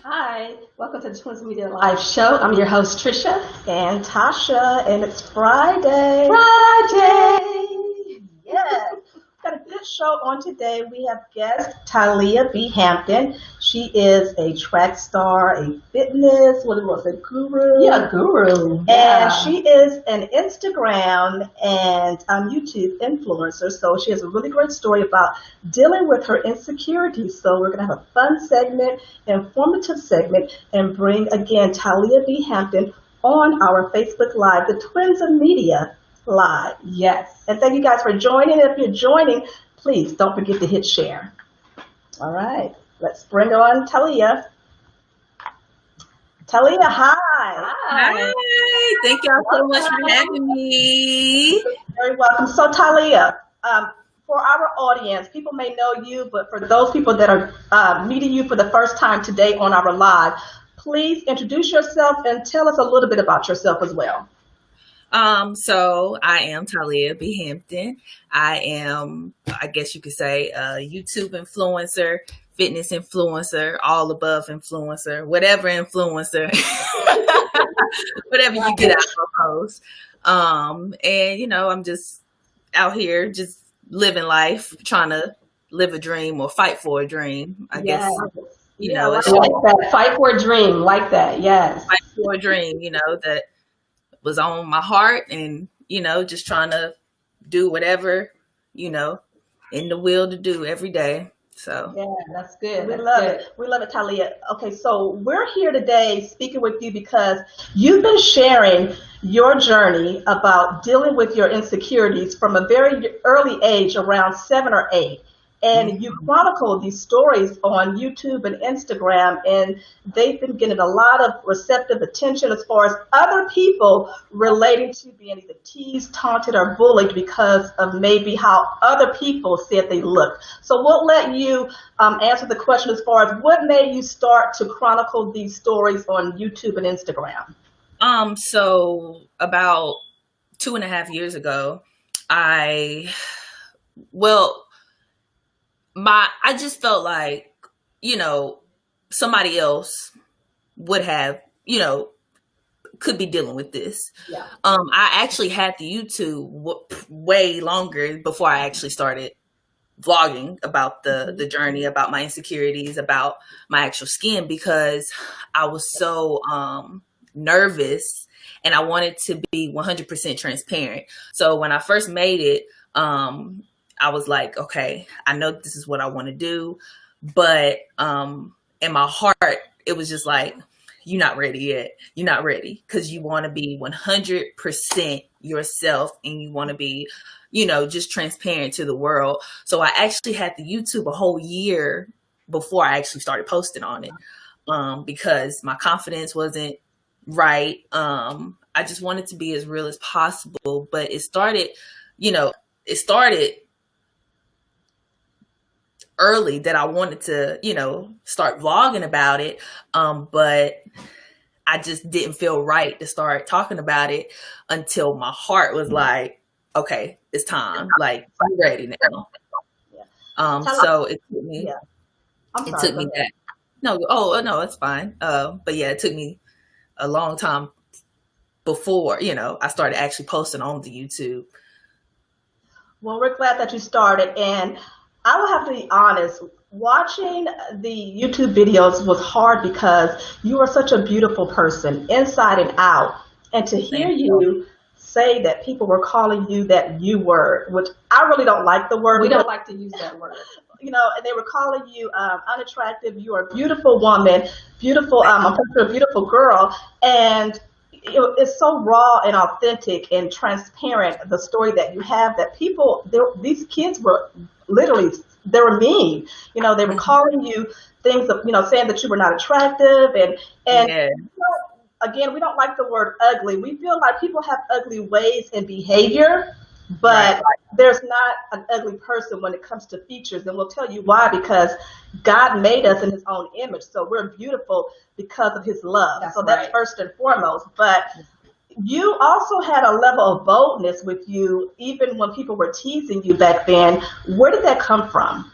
Hi, welcome to the Twins Media Live Show. I'm your host Trisha and Tasha, and it's Friday. Friday! Yes. Got a good show on today. We have guest Ty-LeahBH. She is a track star, a fitness, what was it, guru? Yeah, guru. And Yeah. she is an Instagram and YouTube influencer. So she has a really great story about dealing with her insecurities. So we're going to have a fun segment, informative segment, and bring again Ty-LeahBH on our Facebook Live, the Twins of Media Live. Yes. And thank you guys for joining. If you're joining, please don't forget to hit share. All right, let's bring on Talia. Talia, hi. Hi. Thank y'all so much for having me. Very welcome. So Talia, for our audience, people may know you, but for those people that are meeting you for the first time today on our live, please introduce yourself and tell us a little bit about yourself as well. So I am Ty-LeahBH. I am, I guess you could say, a YouTube influencer, fitness influencer, all above influencer, whatever influencer, whatever you get out of a post. And I'm just out here just living life, trying to live a dream or fight for a dream, I guess. I like that. Fight for a dream, like that. Yes. Fight for a dream, that was on my heart, and just trying to do whatever in the will to do every day. So yeah, that's good. We love it. We love it, Talia. Okay, so we're here today speaking with you because you've been sharing your journey about dealing with your insecurities from a very early age, around 7 or 8. And you chronicle these stories on YouTube and Instagram, and they've been getting a lot of receptive attention as far as other people relating to being either teased, taunted, or bullied because of maybe how other people said they looked. So we'll let you answer the question as far as what made you start to chronicle these stories on YouTube and Instagram. So about 2.5 years ago, I just felt like, somebody else would have, could be dealing with this. Yeah. I actually had the YouTube way longer before I actually started vlogging about the journey, about my insecurities, about my actual skin, because I was so nervous and I wanted to be 100% transparent. So when I first made it, I was like, okay, I know this is what I want to do, but in my heart, it was just like, you're not ready yet. You're not ready, because you want to be 100% yourself, and you want to be, just transparent to the world. So I actually had the YouTube a whole year before I actually started posting on it, because my confidence wasn't right. I just wanted to be as real as possible, but it started early that I wanted to, start vlogging about it. But I just didn't feel right to start talking about it until my heart was like, okay, it's time. Like, I'm ready now. So it took me, that. No, it's fine. But yeah, it took me a long time before, I started actually posting on the YouTube. Well, we're glad that you started, and I will have to be honest, watching the YouTube videos was hard because you are such a beautiful person, inside and out. And to hear you say that people were calling you that you word, which I really don't like the word. We don't like to use that word. And they were calling you unattractive. You are a beautiful woman, beautiful, a beautiful girl. And it's so raw and authentic and transparent, the story that you have, that people, these kids were literally, they were mean. They were calling you things of, saying that you were not attractive. And again, we don't like the word ugly. We feel like people have ugly ways and behavior, but there's not an ugly person when it comes to features. And we'll tell you why, because God made us in his own image. So we're beautiful because of his love. That's first and foremost. But you also had a level of boldness with you, even when people were teasing you back then. Where did that come from?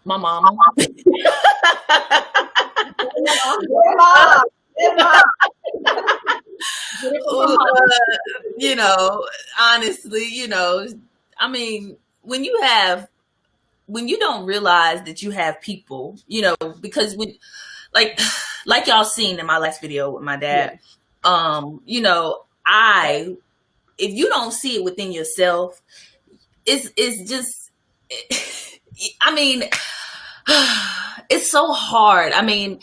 My mama. You know, honestly, you know, I mean, when you don't realize that you have people, you know, because when like like y'all seen in my last video with my dad, you know, if you don't see it within yourself, it's just I mean, it's so hard. I mean,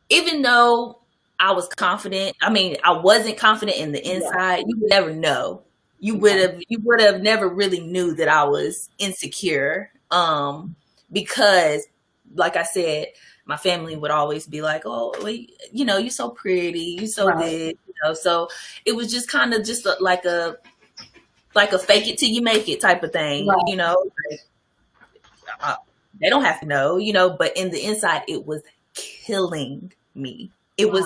even though I was confident, I mean, I wasn't confident in the inside, you would never know. You would have never really knew that I was insecure. Because like I said, my family would always be like, "Oh, well, you know, you're so pretty, you're so this," you know. So it was just kind of just like a fake it till you make it type of thing, you know. Like, they don't have to know, you know, but in the inside, it was killing me. It was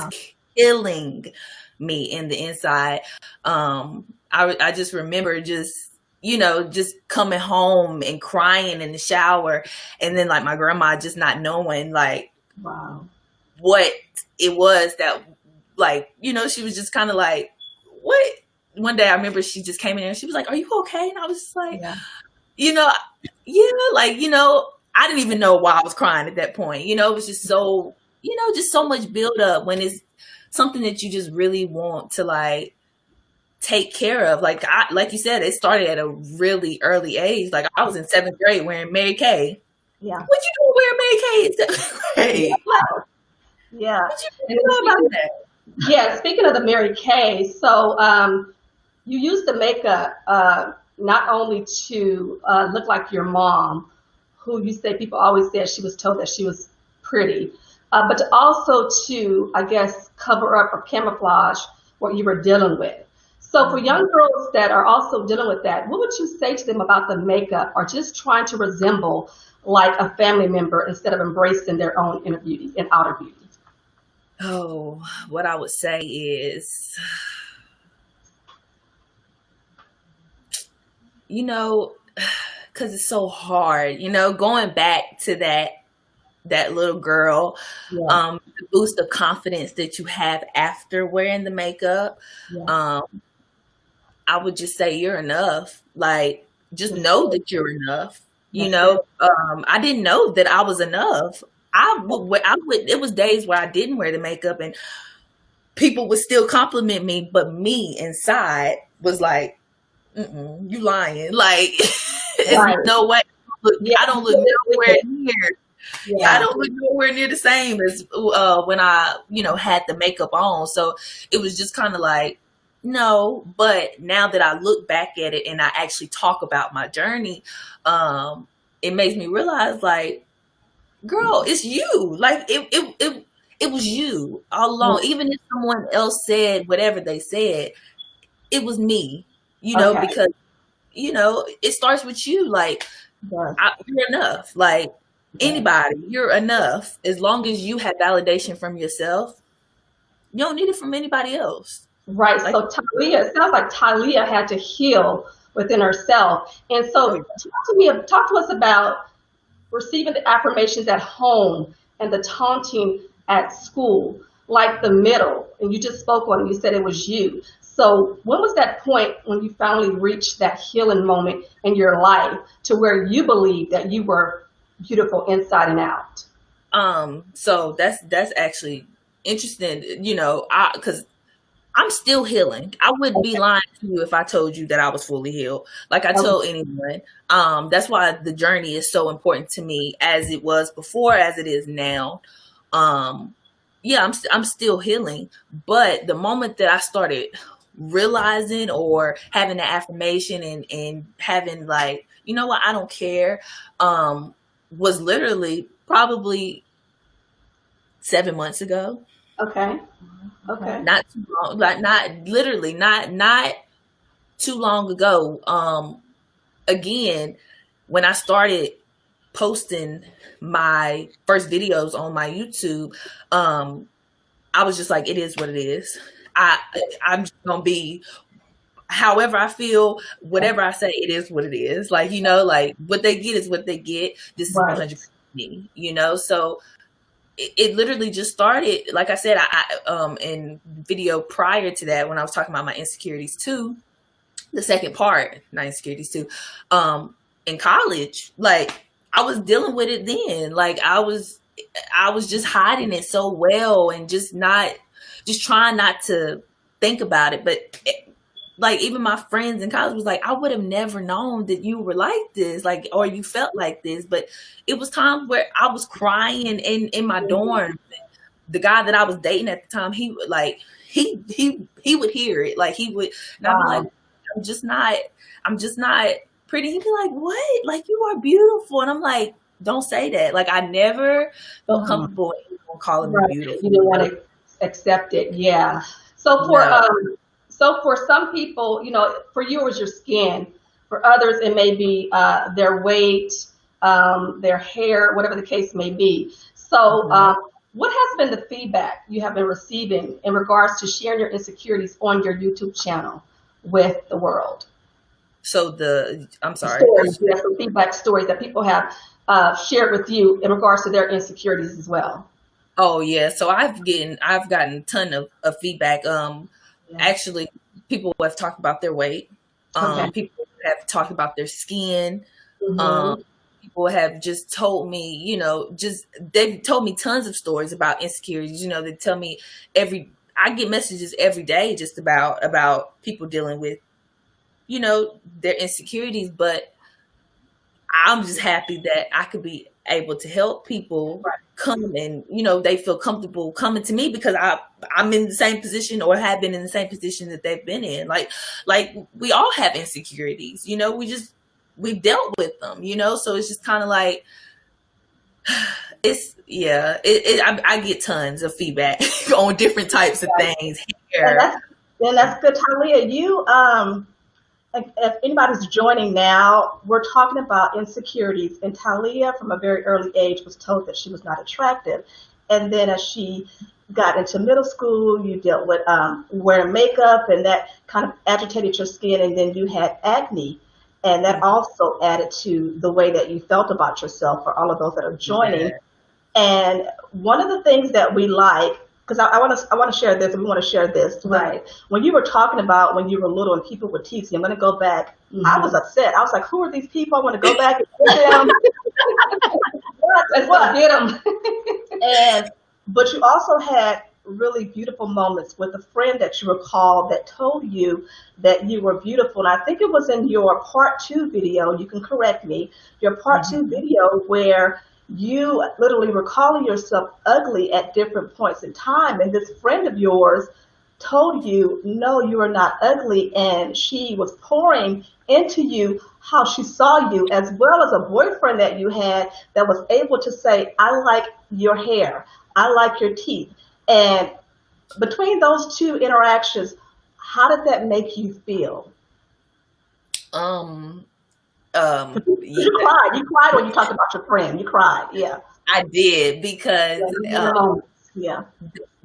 killing me in the inside. I just remember just, you know, just coming home and crying in the shower, and then like my grandma just not knowing like what it was that, like, you know, she was just kind of like, what? One day I remember she just came in and she was like, "Are you okay?" And I was just like, you know, like, you know, I didn't even know why I was crying at that point. You know, it was just so, you know, just so much build up when it's something that you just really want to like take care of. Like like you said, it started at a really early age. Like I was in 7th grade wearing Mary Kay. Yeah. What you doing wearing Mary Kay in 7th grade? Yeah. What you know about that? Yeah. Speaking of the Mary Kay, so you used the makeup not only to look like your mom, who you say people always said she was told that she was pretty, but to also to, I guess, cover up or camouflage what you were dealing with. So for young girls that are also dealing with that, what would you say to them about the makeup, or just trying to resemble like a family member instead of embracing their own inner beauty and outer beauty? Oh, what I would say is, you know, because it's so hard, you know, going back to that little girl, the boost of confidence that you have after wearing the makeup, I would just say you're enough. Like, just know that you're enough. You know, I didn't know that I was enough. It was days where I didn't wear the makeup and people would still compliment me, but me inside was like, you lying. Like, there's no way. I don't look nowhere near. I don't look nowhere near the same as when I, you know, had the makeup on. So it was just kind of like, no. But now that I look back at it and I actually talk about my journey, it makes me realize, like, girl, it's you. Like it was you all along. Even if someone else said whatever they said, it was me. You know, because, you know, it starts with you. Like, you're enough. Like, anybody, you're enough. As long as you have validation from yourself, you don't need it from anybody else. Right. Like, so Talia, it sounds like Talia had to heal within herself. And so talk to us about receiving the affirmations at home and the taunting at school, like the middle. And you just spoke on it. You said it was you. So when was that point when you finally reached that healing moment in your life to where you believed that you were beautiful inside and out? So that's actually interesting, you know, because I'm still healing. I wouldn't be lying to you if I told you that I was fully healed. Like I told anyone. That's why the journey is so important to me, as it was before, as it is now. Yeah, I'm still healing. But the moment that I started realizing or having the affirmation and having, like, you know what, I don't care, was literally probably 7 months ago. Okay. Not too long, like not too long ago. Again, when I started posting my first videos on my YouTube, I was just like, it is what it is. I'm just gonna be however I feel, whatever I say, it is what it is. Like, you know, like what they get is what they get. This is 100% me, you know? So it literally just started. Like I said, I in video prior to that, when I was talking about my insecurities too, the second part, not insecurities too, in college, like I was dealing with it then. Like I was just hiding it so well and just trying not to think about it. But like even my friends in college was like, I would have never known that you were like this, like, or you felt like this. But it was times where I was crying in my dorm. The guy that I was dating at the time, he would like he would hear it, like he would, and I'd be like, I'm just not pretty. He'd be like, what? Like you are beautiful, and I'm like, don't say that. Like I never felt comfortable calling me beautiful. You didn't want to accept it, yeah. So for some people, you know, for you it was your skin. For others, it may be their weight, their hair, whatever the case may be. So what has been the feedback you have been receiving in regards to sharing your insecurities on your YouTube channel with the world? So I'm sorry. Stories, yeah, some feedback stories that people have shared with you in regards to their insecurities as well. Oh yeah, so I've gotten a ton of feedback. Actually, people have talked about their weight. People have talked about their skin. People have just told me, you know, they've told me tons of stories about insecurities. You know, they tell me I get messages every day just about people dealing with, you know, their insecurities. But I'm just happy that I could be able to help people come and, you know, they feel comfortable coming to me because I'm in the same position or have been in the same position that they've been in. Like we all have insecurities, you know, we've dealt with them, you know, so it's just kind of like, I get tons of feedback on different types of things here. And that's good, Talia. You, if anybody's joining now, we're talking about insecurities. And Talia, from a very early age, was told that she was not attractive. And then as she got into middle school, you dealt with wearing makeup, and that kind of agitated your skin. And then you had acne. And that also added to the way that you felt about yourself for all of those that are joining. And one of the things that we like, because I want to share this, and we want to share this, right? When you were talking about when you were little and people would tease you, I'm going to go back. I was upset. I was like, who are these people? I want to go back and get them. Let's go get them. But you also had really beautiful moments with a friend that you recall that told you that you were beautiful. And I think it was in your part 2 video, you can correct me, your part 2 video where you literally were calling yourself ugly at different points in time. And this friend of yours told you, no, you are not ugly. And she was pouring into you how she saw you, as well as a boyfriend that you had that was able to say, I like your hair, I like your teeth. And between those two interactions, how did that make you feel? You cried. You cried when you talked about your friend. You cried. Yeah. I did, because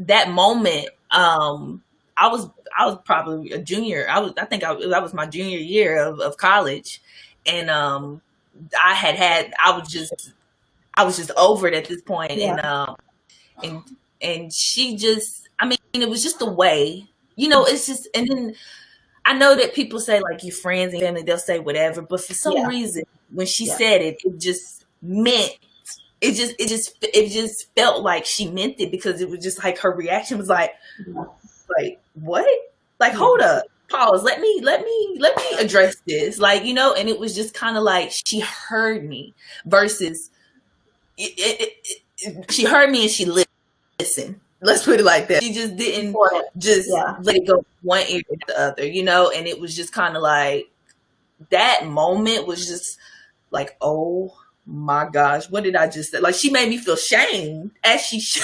that moment, I was probably a junior. I think that was my junior year of college, and I was just over it at this point, and she just, I mean, it was just the way, you know, it's just, and then I know that people say, like, your friends and family, they'll say whatever, but for some reason, when she said it, it just meant, it just felt like she meant it, because it was just like her reaction was like what? Like, hold up, pause, let me address this, like, you know, and it was just kind of like she heard me versus she heard me and she listened. Let's put it like that. She just didn't let it go one ear to the other, you know? And it was just kind of like, that moment was just like, oh my gosh, what did I just say? Like, she made me feel shamed, as she should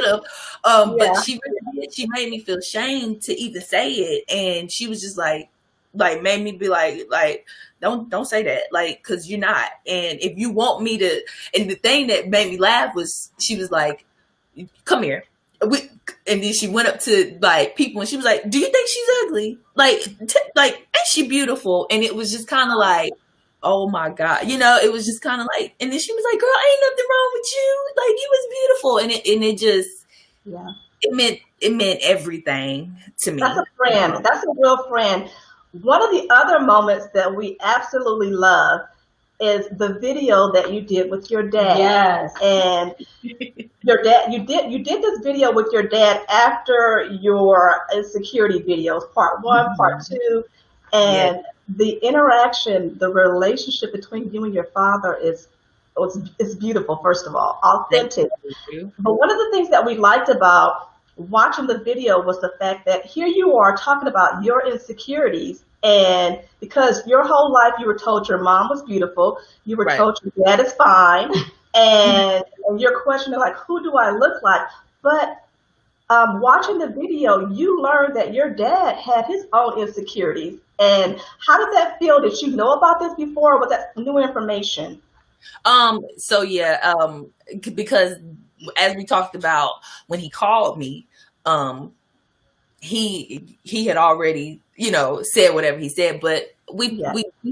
have. But she made me feel shamed to even say it. And she was just like made me be like, don't say that, like, because you're not. And if you want me to, and the thing that made me laugh was, she was like, come here. And then she went up to, like, people, and she was like, do you think she's ugly? Like, ain't she beautiful? And it was just kind of like, oh my God, it was just kind of like, and then she was like, girl, ain't nothing wrong with you. Like, it was beautiful. And it just, Yeah. it meant everything to me. That's a friend. That's a real friend. One of the other moments that we absolutely love is the video that you did with your dad. Yes. And your dad, you did this video with your dad after your insecurity videos, part 1, part 2, and the interaction, the relationship between you and your father is beautiful. First of all, authentic. But one of the things that we liked about watching the video was the fact that here you are talking about your insecurities, and because your whole life you were told your mom was beautiful, you were told your dad is fine, and you're questioning like, who do I look like? But watching the video, you learned that your dad had his own insecurities. And how did that feel? Did you know about this before, or was that new information? So yeah, because as we talked about when he called me, he had already, said whatever he said, but we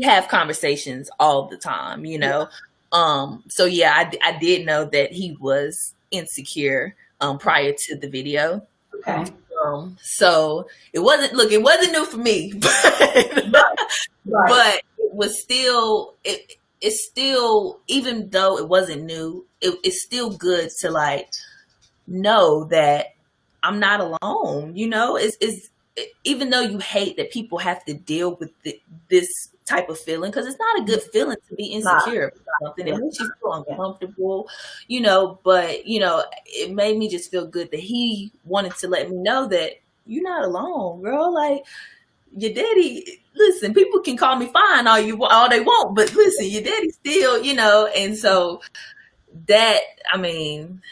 have conversations all the time, so yeah, I did know that he was insecure prior to the video. Okay. So it wasn't new for me, but it was still, it's still, even though it wasn't new, it's still good to like know that I'm not alone. It's even though you hate that people have to deal with this type of feeling, because it's not a good feeling to be insecure about something. It makes you feel uncomfortable, but it made me just feel good that he wanted to let me know that you're not alone, girl. Like, your daddy, listen, people can call me fine all they want, but listen, your daddy still, and so that, I mean,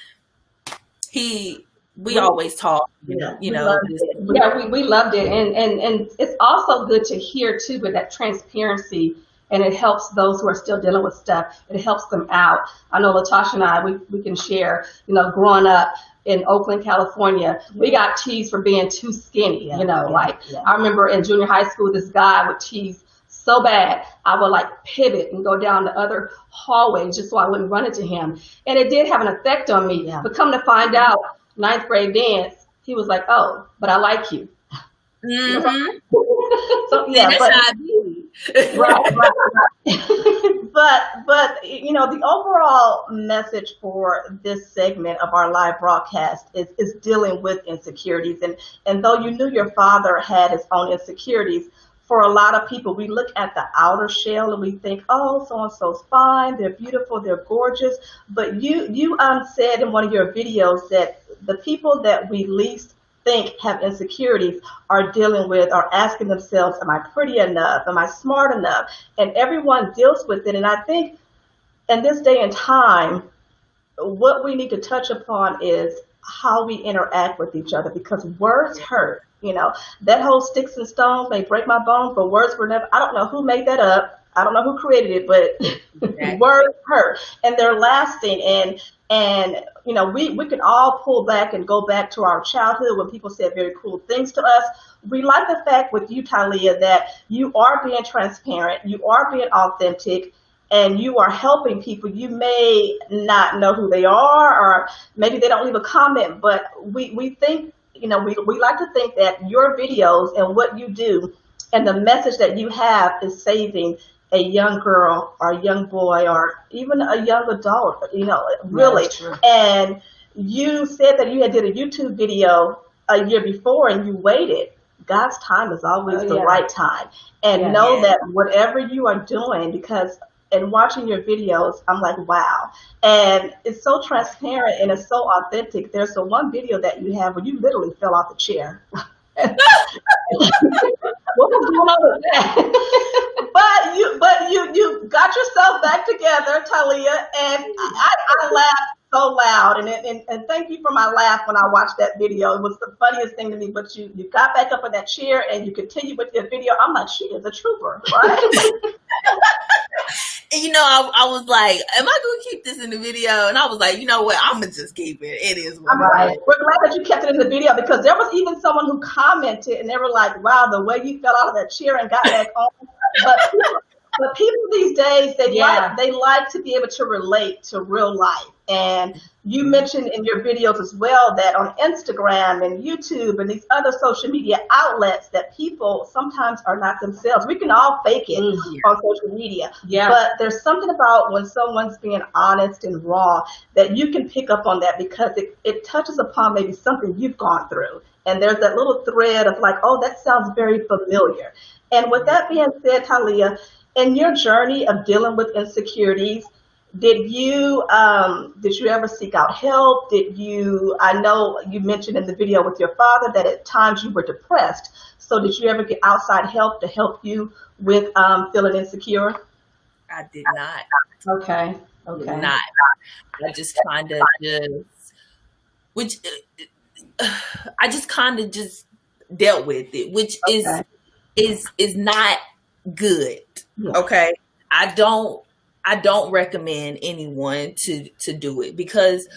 we always talk, we loved it. And it's also good to hear too, with that transparency, and it helps those who are still dealing with stuff. It helps them out. I know Latasha and I, we can share, growing up in Oakland, California, we got teased for being too skinny, I remember in junior high school, this guy would tease so bad, I would like pivot and go down the other hallway just so I wouldn't run into him. And it did have an effect on me. Yeah. But come to find out, 9th grade dance, he was like, oh, but I like you. Mm-hmm. So yeah, that's but, how I do. but the overall message for this segment of our live broadcast is dealing with insecurities. And though you knew your father had his own insecurities, for a lot of people, we look at the outer shell and we think, oh, so-and-so's fine, they're beautiful, they're gorgeous. But you said in one of your videos that the people that we least think have insecurities are asking themselves, am I pretty enough? Am I smart enough? And everyone deals with it. And I think in this day and time, what we need to touch upon is how we interact with each other, because words hurt. That whole sticks and stones may break my bones, but words were never, I don't know who made that up. I don't know who created it, but words hurt and they're lasting. And we can all pull back and go back to our childhood when people said very cool things to us. We like the fact with you, Talia, that you are being transparent, you are being authentic, and you are helping people. You may not know who they are, or maybe they don't leave a comment, but we think, we like to think that your videos and what you do and the message that you have is saving a young girl or a young boy or even a young adult, really. And you said that you had did a YouTube video a year before and you waited. God's time is always the right time. And know that whatever you are doing, because and watching your videos, I'm like, wow. And it's so transparent and it's so authentic. There's the one video that you have where you literally fell off the chair. What was going on with that? But you got yourself back together, Talia, and I laughed so loud. And thank you for my laugh when I watched that video. It was the funniest thing to me. But you got back up in that chair and you continued with your video. I'm like, she is a trooper, right? And I was like, am I going to keep this in the video? And I was like, you know what? I'm going to just keep it. It is what right. We're glad that you kept it in the video, because there was even someone who commented and they were like, wow, the way you fell out of that chair and got back on. But But people these days, they like to be able to relate to real life. And you mentioned in your videos as well that on Instagram and YouTube and these other social media outlets that people sometimes are not themselves. We can all fake it on social media. Yeah. But there's something about when someone's being honest and raw that you can pick up on that because it touches upon maybe something you've gone through. And there's that little thread of like, oh, that sounds very familiar. And with that being said, Talia, in your journey of dealing with insecurities, did you ever seek out help? I know you mentioned in the video with your father that at times you were depressed. So did you ever get outside help to help you with feeling insecure? I did not. Okay. Did not. I just kind of just dealt with it, which is not good. Yeah. Okay. I don't recommend anyone to do it because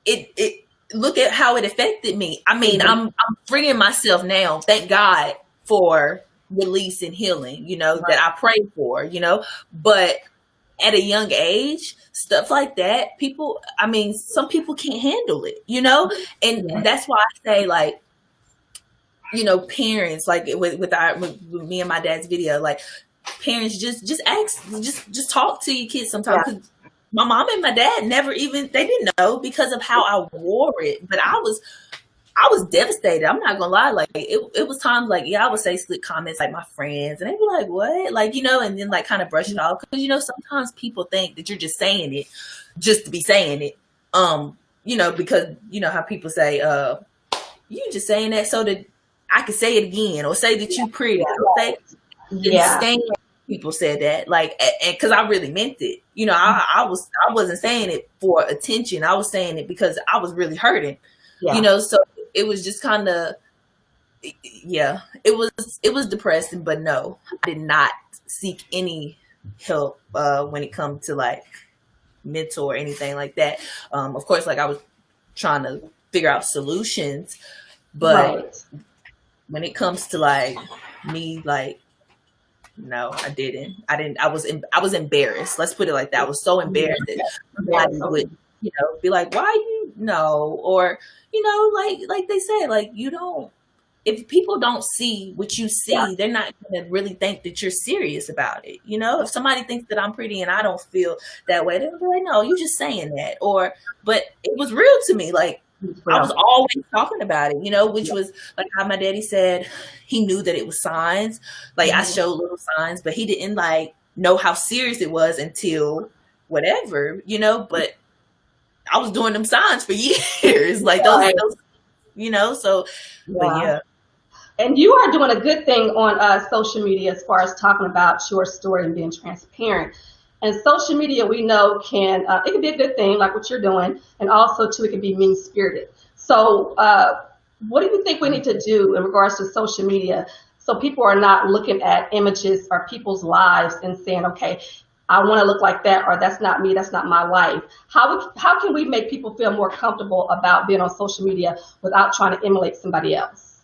it look at how it affected me. I mean, I'm freeing myself now. Thank God for release and healing, that I pray for, but at a young age, stuff like that, some people can't handle it, and that's why I say, like, parents, like with me and my dad's video, like, parents just ask, just talk to your kids sometimes. Yeah. My mom and my dad they didn't know because of how I wore it, but I was devastated. I'm not gonna lie. Like it was times like, I would say slick comments like my friends, and they'd be like, "What?" Like, and then like kind of brush it off because sometimes people think that you're just saying it just to be saying it. Because how people say, "You just saying that so that I can say it again," or say that you pretty. Stand. People said that, like, and because I really meant it. I wasn't saying it for attention. I was saying it because I was really hurting. Yeah. So it was just kind of, it was depressing. But no, I did not seek any help when it comes to like mentor or anything like that. Of course, like I was trying to figure out solutions, but when it comes to like me, like, no, I didn't. I was embarrassed. Let's put it like that. I was so embarrassed that somebody would, be like, "Why you know?" Or, like they said, like, you don't. If people don't see what you see, they're not going to really think that you're serious about it. If somebody thinks that I'm pretty and I don't feel that way, they'll be like, "No, you're just saying that." But it was real to me. Like, I was always talking about it, which was like how my daddy said he knew that it was signs. Like I showed little signs, but he didn't like know how serious it was until whatever, but I was doing them signs for years. Like those, so, but yeah. And you are doing a good thing on social media as far as talking about your story and being transparent. And social media, we know it can be a good thing, like what you're doing, and also too, it can be mean-spirited. So what do you think we need to do in regards to social media so people are not looking at images or people's lives and saying, okay, I want to look like that, or that's not me, that's not my life. How can we make people feel more comfortable about being on social media without trying to emulate somebody else?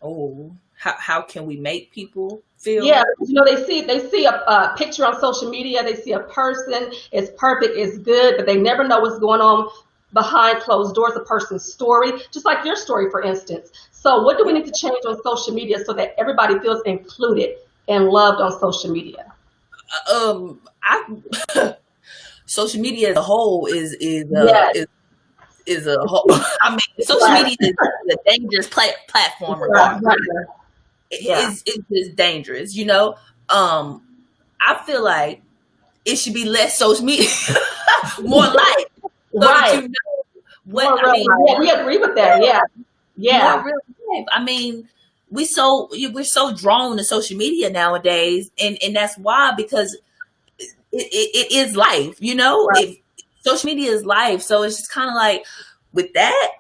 Oh, how can we make people feel? Yeah, they see a picture on social media, they see a person, it's perfect, it's good, but they never know what's going on behind closed doors, a person's story, just like your story, for instance. So what do we need to change on social media so that everybody feels included and loved on social media? Social media as a whole is a whole. I mean, social media is a dangerous platform. It's just dangerous, I feel like it should be less social media, more life. So we agree with that. Yeah. More real life. I mean, we're so drawn to social media nowadays, and that's why, because it is life, If social media is life, so it's just kind of like with that.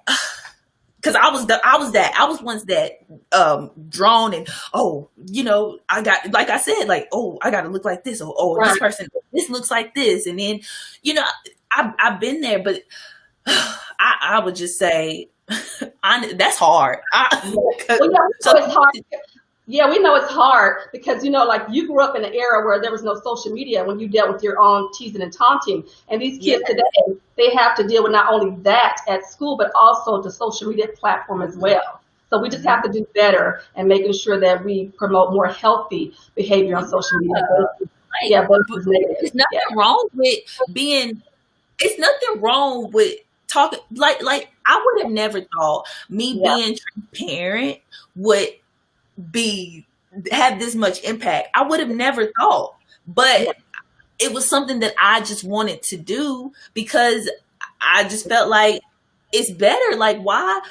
Because I was once that drawn, and I got, like I said, like, oh, I got to look like this, or this person, this looks like this, and then I've been there, but I would just say that's hard. So it's hard. Yeah, we know it's hard because, like you grew up in an era where there was no social media when you dealt with your own teasing and taunting. And these kids today, they have to deal with not only that at school, but also the social media platform as well. So we just have to do better and making sure that we promote more healthy behavior on social media. Versus negative. There's nothing wrong with being, it's nothing wrong with talking, like I would have never thought me being transparent would have this much impact. I would have never thought, but it was something that I just wanted to do because I just felt like it's better. Like, why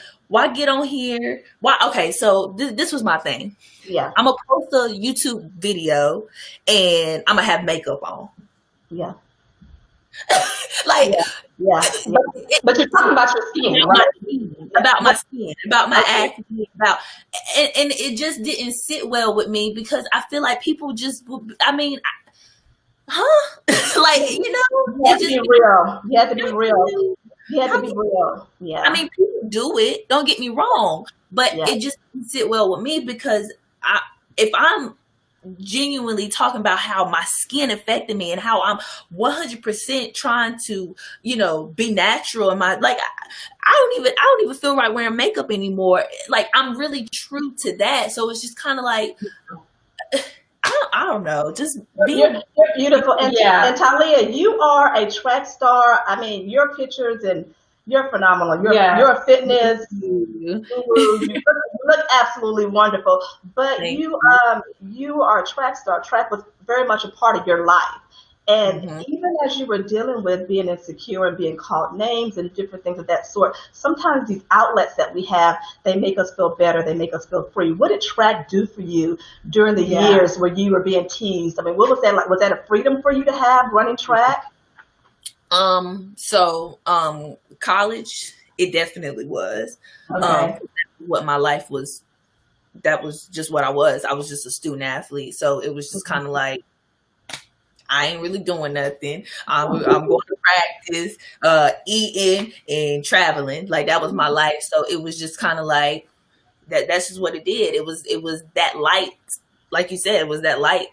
get on here? Why? Okay, so this was my thing. Yeah, I'm gonna post a YouTube video and I'm gonna have makeup on. Yeah. Like, But you're talking about your skin, right? About my skin, about my acne, and it just didn't sit well with me because I feel like people just, I mean, like, you have to be real. You have to be real. You have to be real. Yeah. I mean, people do it. Don't get me wrong, but it just didn't sit well with me because if I'm genuinely talking about how my skin affected me and how I'm 100% trying to, be natural in my, like, I don't even feel right wearing makeup anymore. Like, I'm really true to that. So it's just kind of like, I don't know, just you're beautiful. And Talia, you are a track star. I mean, your pictures and you're phenomenal. You're a fitness. You look absolutely wonderful. But you are a track star. Track was very much a part of your life. And even as you were dealing with being insecure and being called names and different things of that sort, sometimes these outlets that we have, they make us feel better. They make us feel free. What did track do for you during the years where you were being teased? I mean, what was that like? Was that a freedom for you to have running track? College, it definitely was. Okay. What my life was, that was just what I was. I was just a student athlete. So it was just kind of like, I ain't really doing nothing. I'm going to practice, eating and traveling. Like, that was my life. So it was just kind of like that's just what it did. It was that light, like you said, it was that light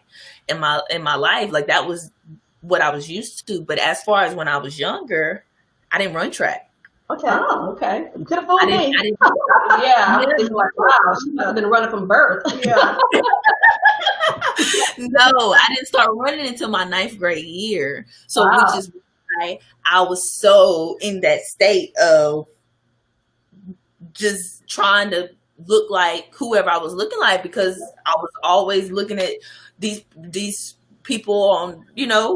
in my life. Like, that was what I was used to. But as far as when I was younger, I didn't run track. Okay. Oh, okay. You could have fooled me. I was thinking like, wow, she must have been running from birth. Yeah. No, I didn't start running until my 9th grade year. So which is why I was so in that state of just trying to look like whoever I was looking like, because I was always looking at these people on,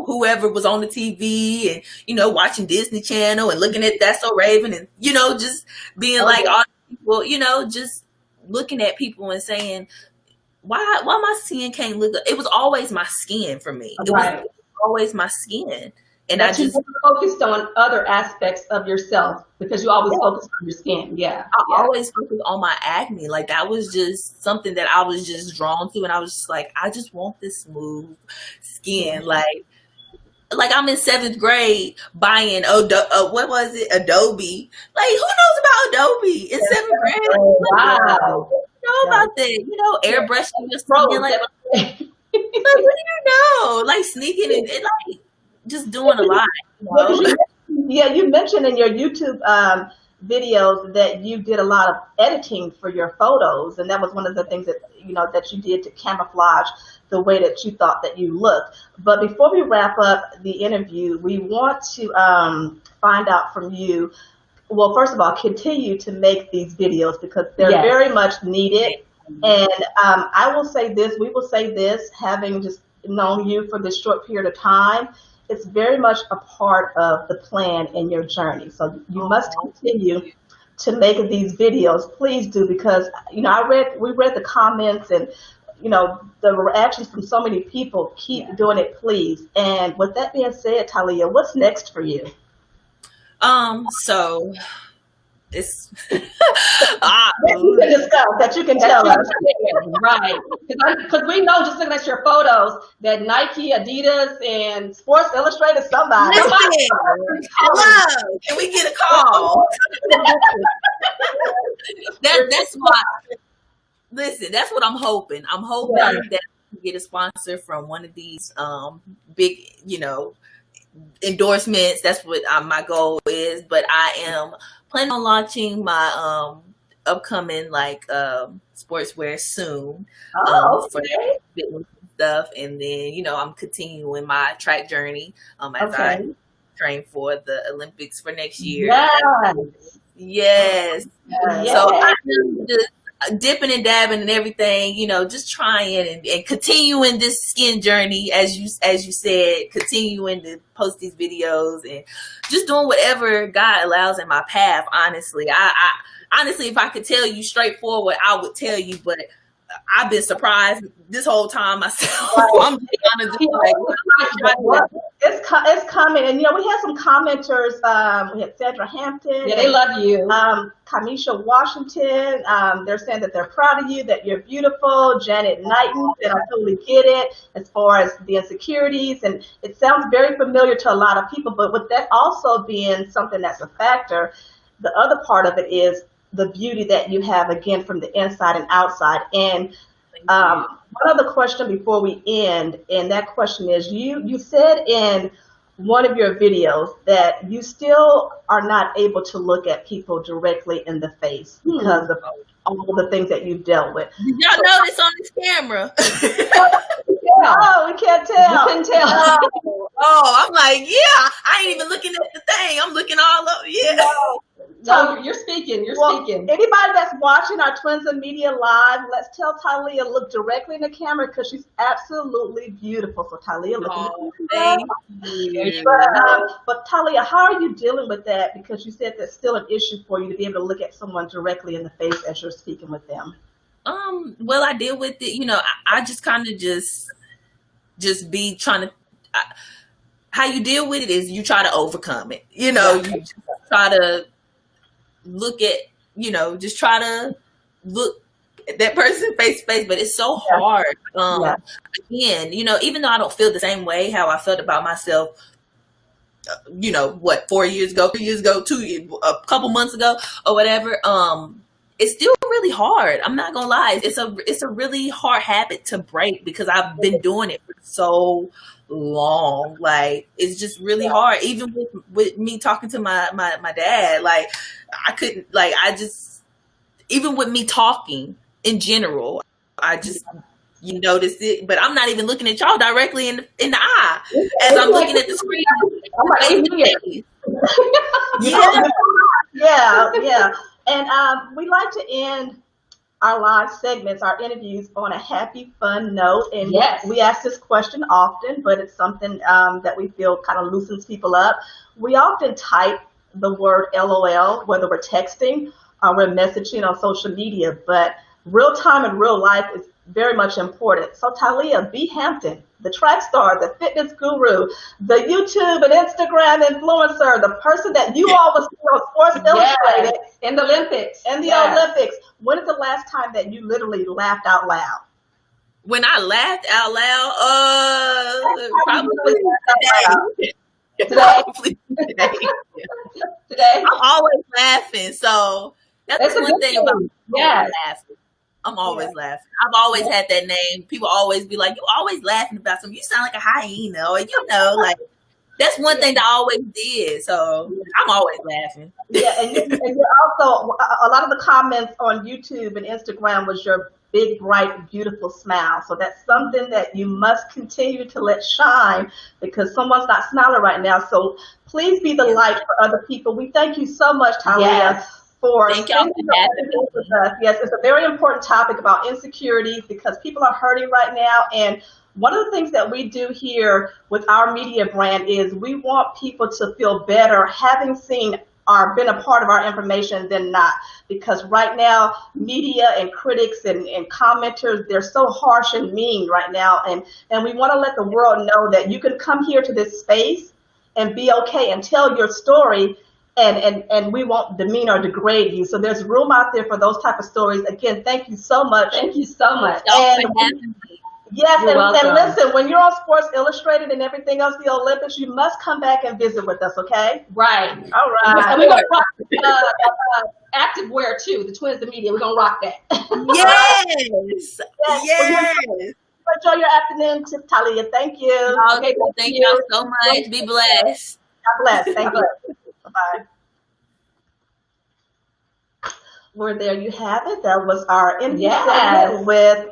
whoever was on the TV and, watching Disney Channel and looking at That's So Raven and, just being like all people, just looking at people and saying, why my skin can't look good? It was always my skin for me. It was always my skin. And but you never focused on other aspects of yourself because you always focused on your skin. I always focused on my acne. Like, that was just something that I was just drawn to. And I was just like, I just want this smooth skin. Like I'm in 7th grade buying, what was it? Adobe. Like, who knows about Adobe in 7th grade? Wow. Know about that, airbrushing your skin, like what do you know? Like, sneaking and like just doing a lot. You mentioned in your YouTube videos that you did a lot of editing for your photos, and that was one of the things that that you did to camouflage the way that you thought that you looked. But before we wrap up the interview, we want to find out from you. Well, first of all, continue to make these videos because they're very much needed. And I will say this, we will say this, having just known you for this short period of time, it's very much a part of the plan in your journey. So you must continue to make these videos. Please do, because, we read the comments and, the reactions from so many people. Keep doing it, please. And with that being said, Talia, what's next for you? So it's that you can tell us, right? Because we know, just looking at your photos, that Nike, Adidas, and Sports Illustrated, somebody. Hello, can we get a call? That's why. Listen, that's what I'm hoping. I'm hoping that I can get a sponsor from one of these big, endorsements. That's what my goal is. But I am planning on launching my upcoming sportswear soon. For fitness stuff, and then I'm continuing my track journey as I train for the Olympics for next year. Yes. So I'm just dipping and dabbing and everything, just trying and continuing this skin journey, as you said, continuing to post these videos and just doing whatever God allows in my path. Honestly, I honestly, if I could tell you straightforward, I would tell you, but I've been surprised this whole time myself. I'm kind of just it's coming, and we had some commenters. We had Sandra Hampton. Yeah, they love you. Kamisha Washington. They're saying that they're proud of you, that you're beautiful. Janet Knighton said, "I totally get it." As far as the insecurities, and it sounds very familiar to a lot of people. But with that also being something that's a factor, the other part of it is the beauty that you have, again, from the inside and outside. And one other question before we end, and that question is, you said in one of your videos that you still are not able to look at people directly in the face because of all the things that you've dealt with. Did y'all notice on this camera? Oh, we can't tell. You can tell. Oh, I'm like, yeah, I ain't even looking at the thing. I'm looking all up. Yeah. No, you're speaking. You're speaking. Anybody that's watching our Twins of Media live, let's tell Talia look directly in the camera because she's absolutely beautiful. So Talia, look in the camera. But Talia, how are you dealing with that? Because you said that's still an issue for you to be able to look at someone directly in the face as you're speaking with them. Well, I deal with it. I just kind of just be trying to. How you deal with it is you try to overcome it. You just try to look at, just try to look at that person face to face, but it's so hard. Again, even though I don't feel the same way how I felt about myself, 4 years ago, 3 years ago, a couple months ago or whatever, it's still really hard. I'm not gonna lie. It's a really hard habit to break because I've been doing it for so long. Like, it's just really hard. Even with me talking to my dad, like, I couldn't, like, even with me talking in general, I just, you notice it, but I'm not even looking at y'all directly in the eye as I'm looking at the screen. Yeah. And we like to end our live segments, our interviews, on a happy, fun note. And we ask this question often, but it's something that we feel kind of loosens people up. We often type the word LOL, whether we're texting or we're messaging on social media, but real time and real life is very much important. So Talia B. Hampton, the track star, the fitness guru, the YouTube and Instagram influencer, the person that you always see on Sports Illustrated in the Olympics. Olympics. When is the last time that you literally laughed out loud? When I laughed out loud, probably today. I'm always laughing, so that's one thing about me. Laughing. I'm always laughing. I've always had that name. People always be like, "You always laughing about something. You sound like a hyena," or like that's one thing that I always did. So I'm always laughing. Yeah, and you're also, a lot of the comments on YouTube and Instagram was your big, bright, beautiful smile. So that's something that you must continue to let shine because someone's not smiling right now. So please be the light for other people. We thank you so much, Talia. Thank y'all for having me with us. Yes, it's a very important topic about insecurities because people are hurting right now. And one of the things that we do here with our media brand is we want people to feel better having seen or been a part of our information than not. Because right now, media and critics and commenters, they're so harsh and mean right now. And we want to let the world know that you can come here to this space and be okay and tell your story. And we won't demean or degrade you. So there's room out there for those type of stories. Again, thank you so much. Thank you so much. Yes, You're welcome. and listen, when you're on Sports Illustrated and everything else, the Olympics, you must come back and visit with us, okay? Right. All right. And we're going to rock active wear too, the Twins of Media. We're going to rock that. Yes. Yes. Enjoy your afternoon, Talia. Thank you. Okay, thank y'all so much. Be blessed. God bless. Thank you. Bye-bye. Well, there you have it. That was our interview segment with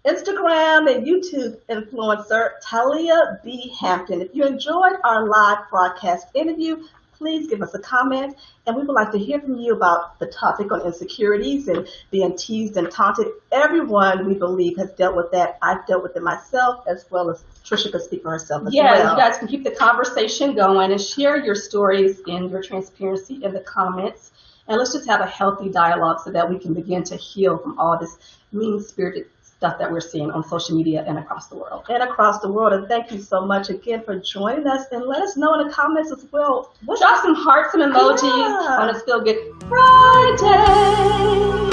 Instagram and YouTube influencer Talia B. Hampton. If you enjoyed our live broadcast interview, please give us a comment, and we would like to hear from you about the topic on insecurities and being teased and taunted. Everyone, we believe, has dealt with that. I've dealt with it myself, as well as Trisha could speak for herself as well. Yeah, you guys can keep the conversation going and share your stories and your transparency in the comments. And let's just have a healthy dialogue so that we can begin to heal from all this mean-spirited stuff that we're seeing on social media and across the world. And thank you so much again for joining us. And let us know in the comments as well. Drop some hearts and emojis on a Feel Good Friday.